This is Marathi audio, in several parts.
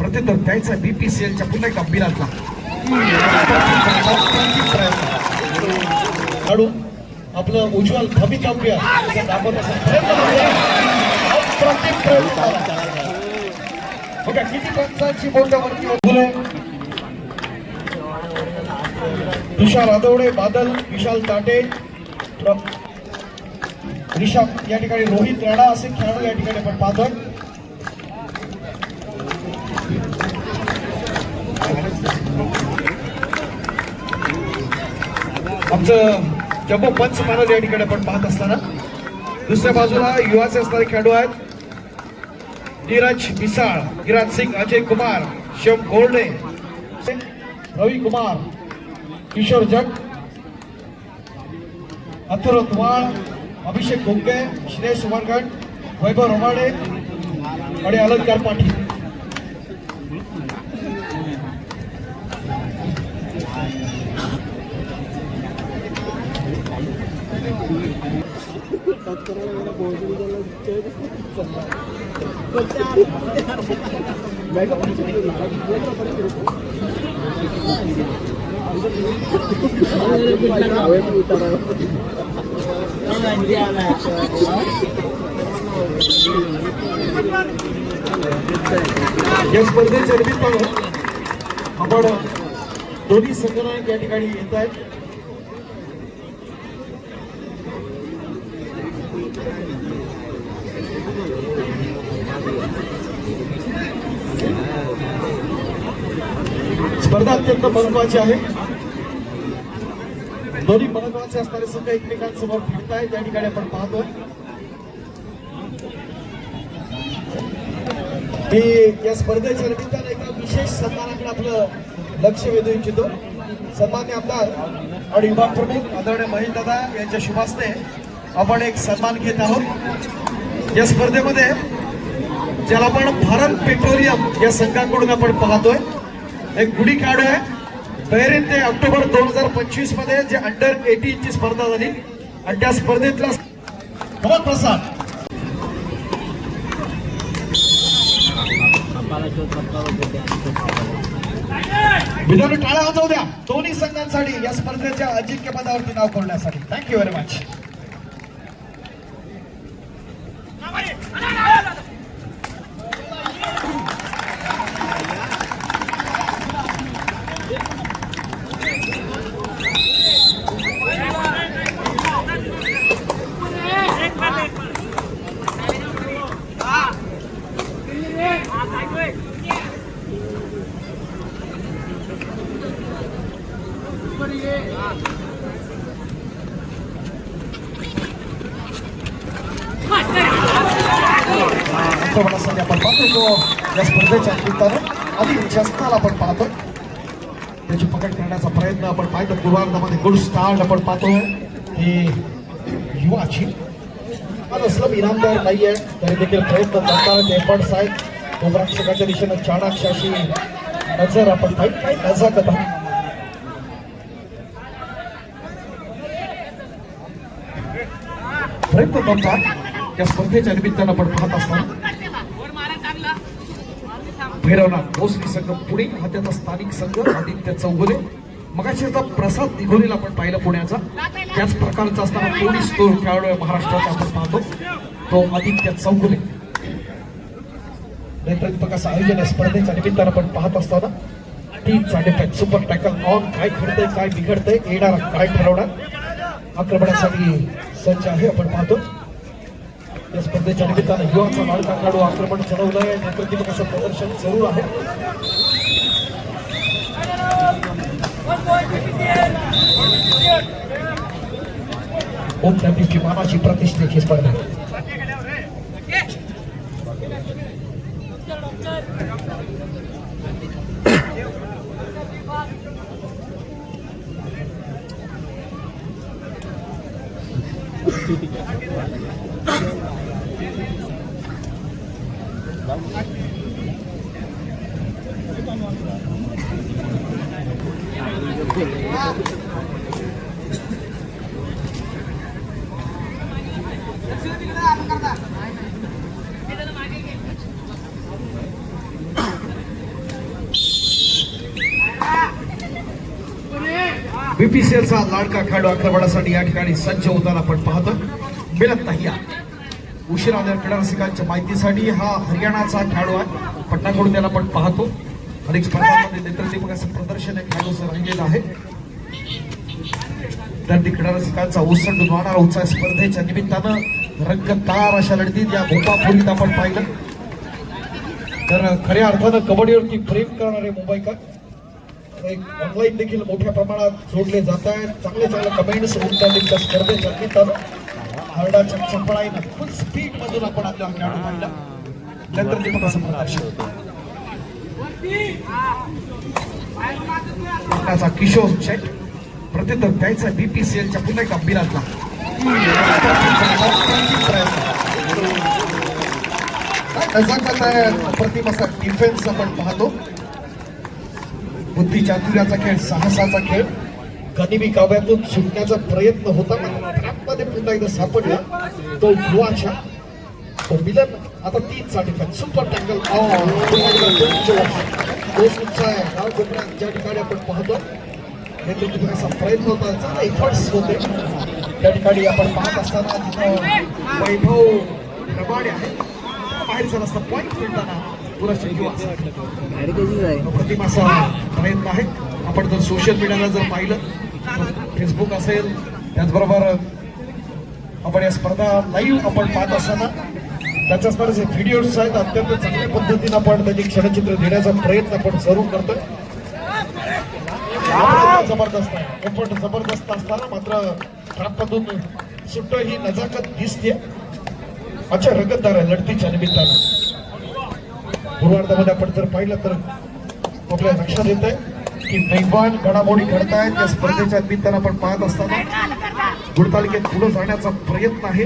प्रत्युत्तर द्यायचा BPCLच्या पुन्हा एकदा बिराजला खेळाडू आपलं उज्ज्वल भवितव्य दाखवत बघा किती पंचांची बोटावरती तुषार आदवडे, बादल, विशाल ताटे, रिषभ या ठिकाणी, रोहित राणा असे खेळाडू या ठिकाणी आपण पाहतोय. आमचं जम्बो पंच मानव या ठिकाणी आपण पाहत असताना दुसऱ्या बाजूला युवाचे असणारे खेळाडू आहेत. नीरज मिसाळ, गिराज सिंग, अजय कुमार, शिवम गोल्डे, रवी कुमार, किशोर जट, अथुर तुवाळ, अभिषेक गोंगे, श्रेयस उमरगड, वैभव रोमाडे आणि अलंकार पाटील. या स्पर्धेच्या निमित्तानं आपण दोन्ही संघनायक या ठिकाणी येत आहेत. स्पर्धा अत्यंत महत्वाची आहे. दोन्ही महत्वाचे असणारे संघ एकमेकांसमोर भिडत आहेत त्या ठिकाणी आपण पाहतोय. मी या स्पर्धेच्या निमित्तानं एका विशेष सन्मानाकडे आपलं लक्ष वेधू इच्छितो. सन्मान्य आमदार आणि विभाग प्रमुख आदरणीय महेश दादा यांच्या शुभ हस्ते आपण एक सन्मान घेत आहोत. या स्पर्धेमध्ये ज्याला आपण भारत पेट्रोलियम या संघाकडून आपण पाहतोय, एक गुढी खेळाडू आहे. बहरीन ते ऑक्टोबर 2025 मध्ये जे अंडर 18 ची स्पर्धा झाली आणि त्या स्पर्धेतला प्रसाद विधान टाळ्या वाजवू द्या दोन्ही संघांसाठी या स्पर्धेच्या अजिंक्यपदावरती नाव कोरण्यासाठी. Thank you very much. आपण पाहतोय तो या स्पर्धेच्या निमित्तानं आधी शस्त्राला आपण पाहतो त्याची पकड करण्याचा प्रयत्न आपण पाहतो. पूर्वार्धामध्ये गुड स्टार्ट आपण पाहतोय. हे युवाची असलं इनामदार नाहीये तरी देखील प्रयत्न करतात एफर्ट्स आहेत. उपरक्षकाच्या दिशेनं चाणाक्ष अशी नजर आपण पाहिजे काही नजाकत आहे. प्रयत्न करतात या स्पर्धेच्या निमित्तानं आपण पाहत असताना भैरवनाथ भोसरी संघ पुणे हा त्याचा स्थानिक संघ आदित्य चौगुले. मगाशीचा प्रसाद दिघोरीला आपण पाहिलं पुण्याचा त्याच प्रकारचा असताना पोलीस तो खेळाडू महाराष्ट्राचा आपण पाहतो तो आदित्य चौगुले. नेतृत्व कसं आयोजन स्पर्धेच्या निमित्तानं आपण पाहत असताना टीमचा डिफेन्स सुपर टॅकल ऑन काय घडतंय काय बिघडतंय येणारा काय ठरवणार आक्रमणासाठी सज्ज आहे आपण पाहतो. या स्पर्धेच्या निमित्तानं युवाचा लाडका खेळाडू आक्रमण चढवलंय. नेतृत्व कसं प्रदर्शन जरूर आहे. ओमनदीची मानाची प्रतिष्ठेची स्पर्धा. बीपीसीएलचा लाडका खेळाडू आक्रमणासाठी या ठिकाणी सज्ज होताना आपण पाहतो मिळत नाही. उशिरा आलेल्या क्रीडा रसिकांच्या माहितीसाठी हा हरियाणाचा खेळाडू आहे. पटनाकडून त्याला आपण पाहतो. अनेक स्पर्धांमध्ये नेतृत्व असं प्रदर्शन खेळाडूचं राहिलेलं आहे. तर क्रीडा रसिकांचा ओसंडून वाहणारा उत्साह स्पर्धेच्या निमित्तानं रंगतदार अशा लढतीत या भोपापुरीत आपण पाहिलं. तर खऱ्या अर्थानं कबड्डीवरती प्रेम करणारे मुंबईकर एक ऑनलाईन देखील मोठ्या प्रमाणात जोडले जात आहेत. चांगले कमेंट्स उलट त्या स्पर्धेच्या निमित्तानं हरडा चपचपळाईनं फुल स्पीड मधून आपण आपला खेळाडू पाहिला. नंतर ते पण असं प्रदर्शन किशोर चेट प्रत्युत्तर द्यायचा बीपीसीएलच्या पुन्हा एका बिरातला नजाकत आहे. अप्रतिम असा डिफेन्स आपण पाहतो. बुद्धी चातुर्याचा खेळ, साहसाचा खेळ, गनिमी काव्यातून सुटण्याचा प्रयत्न होता. मध्ये पुन्हा एकदा सापडला तो युवाच्या तो मिलन. आता 3चा डिफेन्स सुपर टँगल गाव कोकणात ज्या ठिकाणी आपण पाहतो नेतृत्वाचा प्रयत्न होता, चांगला एफर्ट्स होते. त्या ठिकाणी आपण पाहत असताना तिथं वैभव रबाडे आहे. बाहेरचा रस्ता पॉईंट मिळताना प्रतिमा असा प्रयत्न आहे. आपण जर सोशल मीडियाला जर पाहिलं, फेसबुक असेल, त्याचबरोबर आपण या स्पर्धा लाईव्ह आपण पाहत असताना त्याच्या स्पर्धेचे व्हिडिओज आहेत. अत्यंत चांगल्या पद्धतीनं आपण त्याची क्षणचित्र देण्याचा प्रयत्न आपण जरूर करतोय. जबरदस्त आहे, एफर्ट जबरदस्त असताना मात्र ट्रॅपमधून सुट्ट ही नजाकत दिसते. अच्छा रंगतदार आहे लढतीच्या निमित्तानं. पूर्वार्धामध्ये आपण जर पाहिलं तर आपल्या लक्षात येत आहे की वेगवान घडामोडी घडतायत. या स्पर्धेच्या निमित्तानं आपण पाहत असताना गुणतालिकेत पुढे जाण्याचा प्रयत्न आहे.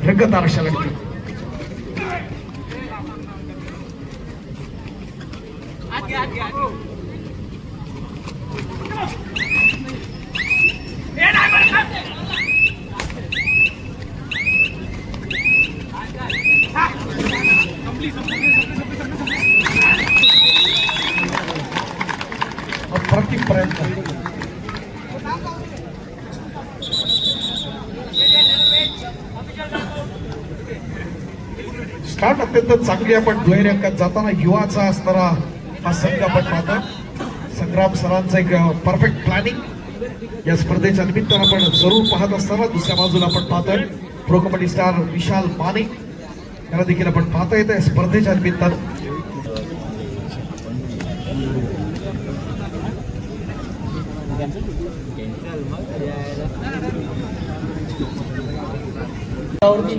रंगतदार अशा लढती अप्रतिम प्रयत्न. स्टार्ट अत्यंत चांगली आपण दुहेरी अंकात जाताना युवाचा असणारा हा संघ आपण पाहतो. संग्राम सरांचं एक परफेक्ट प्लॅनिंग या स्पर्धेच्या निमित्तानं आपण जरूर पाहत असताना दुसऱ्या बाजूला आपण पाहतोय प्रो कबड्डी स्टार विशाल माने याला देखील आपण पाहता येतं स्पर्धेच्या निमित्तानं.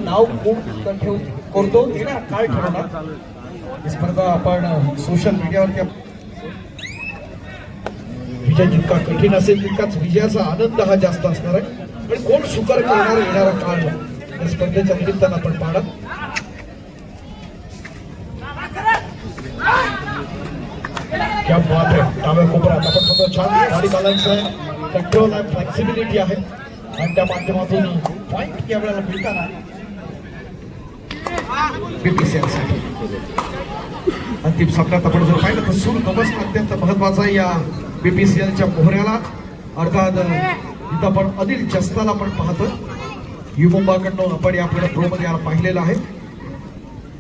नाव ठेवून करतो काय ठरवणार स्पर्धा आपण सोशल मीडियावरती. विजय जितका कठीण असेल तितकाच विजयाचा आनंद हा जास्त असणार आहे. आणि कोण सुकर करणार येणारा काळ या स्पर्धेच्या निमित्तानं आपण पाहत. क्या बात आहे. डाव्या कोपऱ्यात आपण फक्त छान गाडी बॅलन्स आहे, कंट्रोल आहे, फ्लेक्सिबिलिटी आहे आणि त्या माध्यमातून पॉईंट या वेळेला मिळताना बीपीसीएलसाठी अंतिम सामन्यात आपण जर पाहिलं तर सूर गमस अत्यंत महत्वाचा आहे या बीपीसीएलच्या मोहऱ्याला. अर्थात इथं आपण अनिल जस्ताला आपण पाहतो. युमुंबाकडून आपण यापुढे प्रोमध्ये याला पाहिलेलं आहे.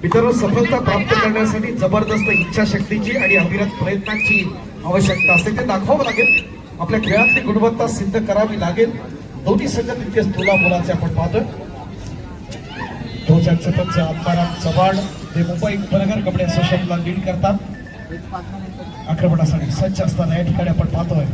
मित्रांनो सफलता प्राप्त करण्यासाठी जबरदस्त इच्छाशक्तीची आणि अविरत प्रयत्नांची आवश्यकता असते. ते दाखवावं लागेल. आपल्या खेळातली गुणवत्ता सिद्ध करावी लागेल. दोन्ही संघ तितकेच तुला मुलाचे आपण पाहतोय. ध्वजांचे पंच आत्माराम चव्हाण ते मुंबई उपनगर कबड्डी असोसिएशनला लीड करतात. आक्रमणासाठी सज्ज असताना या ठिकाणी आपण पाहतोय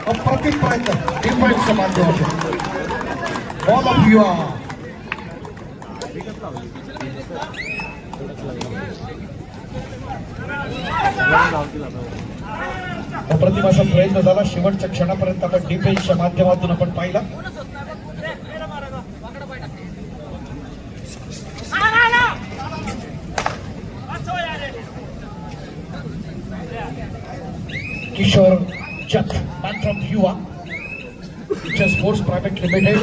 अप्रतिम प्रयत्न डिफेन्सच्या माध्यमातून बॉल ऑफ युवा. अप्रतिमाचा प्रयत्न झाला. शेवटच्या क्षणापर्यंत आपण डिफेन्सच्या माध्यमातून आपण पाहिला. किशोर जत मॅन फ्रॉम युवा स्पोर्ट्स प्रायव्हेट लिमिटेड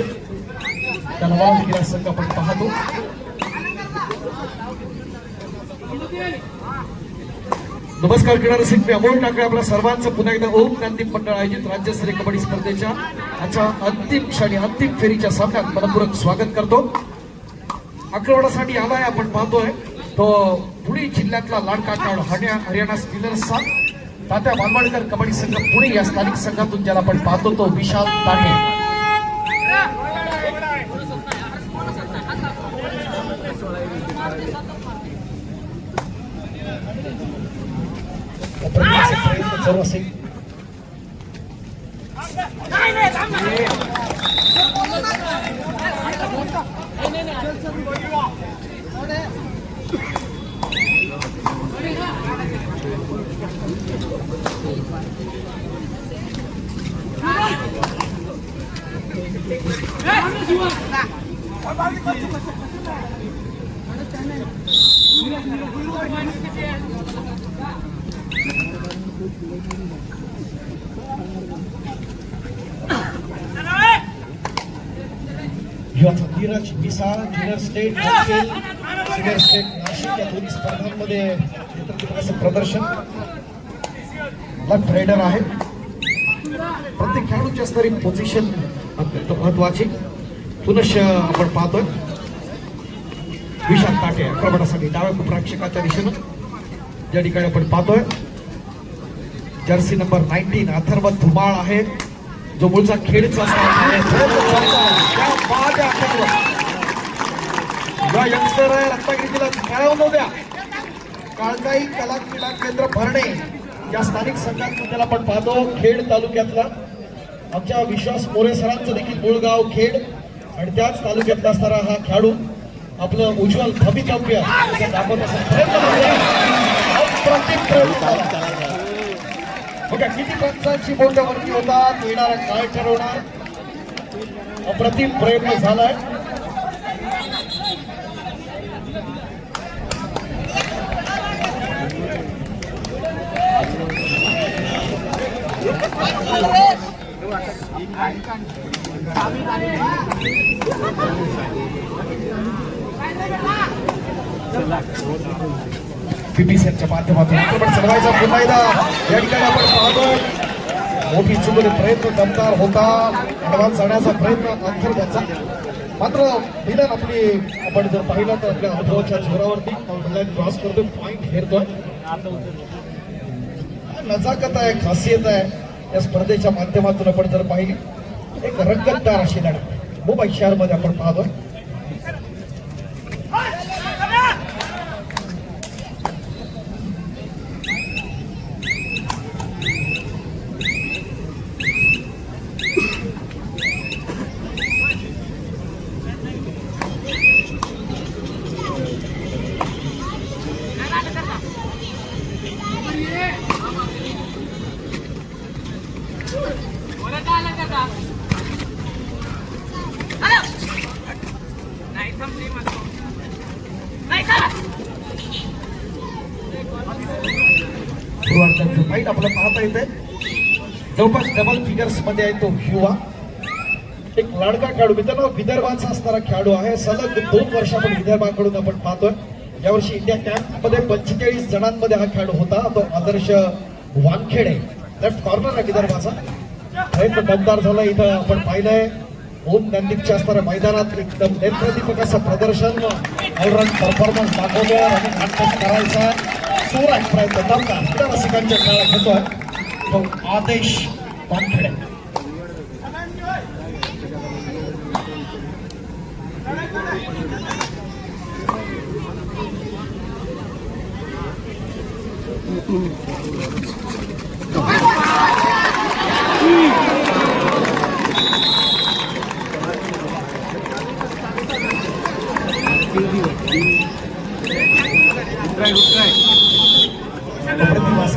त्या नावाने क्रीडा संघ आपण पाहतो. नमस्कार क्रीडा रसिक, मी अमोल ठाकरे आपल्या सर्वांचं पुन्हा एकदा ओम क्रांती मंडळ आयोजित राज्यस्तरीय कबड्डी स्पर्धेच्या आजच्या अंतिम क्षणी अंतिम फेरीच्या सामन्यात मनपूर्वक स्वागत करतो. आक्रमणासाठी आलाय आपण पाहतोय तो पुणे जिल्ह्यातला लाडका खेळाडू हरियाणा स्टीलर्सचा तात्या बालवाडकर कबड्डी संघ पुणे या स्थानिक संघातून ज्याला आपण पाहतो तो विशाल तांडे. प्रयत्न सर्व असेल. युवाचा Dheeraj Misal junior state senior state Nashik या दोन्ही स्पर्धांमध्ये नेतृत्वाचं प्रदर्शन. लेफ्ट रायडर आहे. प्रत्येक खेळाडूच्या स्तरी पोझिशन अत्यंत महत्वाची. पुनश आपण पाहतोय विशाल ताटे आक्रमणासाठी डाव्या कुपराक्षकाच्या दिशेनं ज्या ठिकाणी आपण पाहतोय जर्सी नंबर 19 अथर्व धुमाळ आहे जो मूळचा खेडचा यंगस्टर आहे. रत्नागिरीला खेळवून द्या. काळकाई कला क्रीडा केंद्र भरणे या स्थानिक संघातून त्याला आपण पाहतो. खेड तालुक्यातला आमच्या विश्वास मोरे सरांचं देखील मूळ गाव खेड आणि त्याच तालुक्यातला असणारा हा खेळाडू आपलं उज्ज्वल भवितव्य दाखवत बघा किती पंचांची बोटावरती होतात. येणारा काय ठरवणार. अप्रतिम प्रयत्न झालाय. पीपीसीच्या माध्यमातून आक्रमण चढवायचा पुन्हा एकदा या ठिकाणी आपण पाहतो. मोठी चुकीने प्रयत्न दमदार होता. ऍडव्हान्स जाण्याचा प्रयत्न अंतर्गतचा मात्र निदान आपली आपण जर पाहिलं तर आपल्या अनुभवाच्या जोरावरती क्रॉस करतोय. पॉईंट हेरतोय. नजाकत आहे, खासियत आहे या स्पर्धेच्या माध्यमातून आपण जर पाहिली. एक रंगतदार अशी लढत मुंबई शहरमध्ये आपण पाहतोय. आपल्याला पाहता येते जवळपास डबल फिगर्स मध्ये आहे तो युवा. एक लाडका खेळाडू मित्रांनो विदर्भाचा असणारा खेळाडू आहे. सलग 2 वर्ष आपण विदर्भाकडून आपण पाहतोय. यावर्षी इंडिया कॅम्प मध्ये 45 जणांमध्ये हा खेळाडू होता. तो आदर्श वानखेडे लेफ्ट कॉर्नर आहे विदर्भाचा. प्रयत्न दमदार झाला. इथं आपण पाहिलंय ओम नंदीकच्या असणाऱ्या मैदानात एकदम नेत्रदीपक असं प्रदर्शन ऑलराऊंड परफॉर्मन्स दाखवतोय आणि नाटक करायचा सोळा प्रयत्न दमदार क्रीडा रसिकांच्या खेळाला घेतोय तो आदेश वानखेडे. अप्रतिम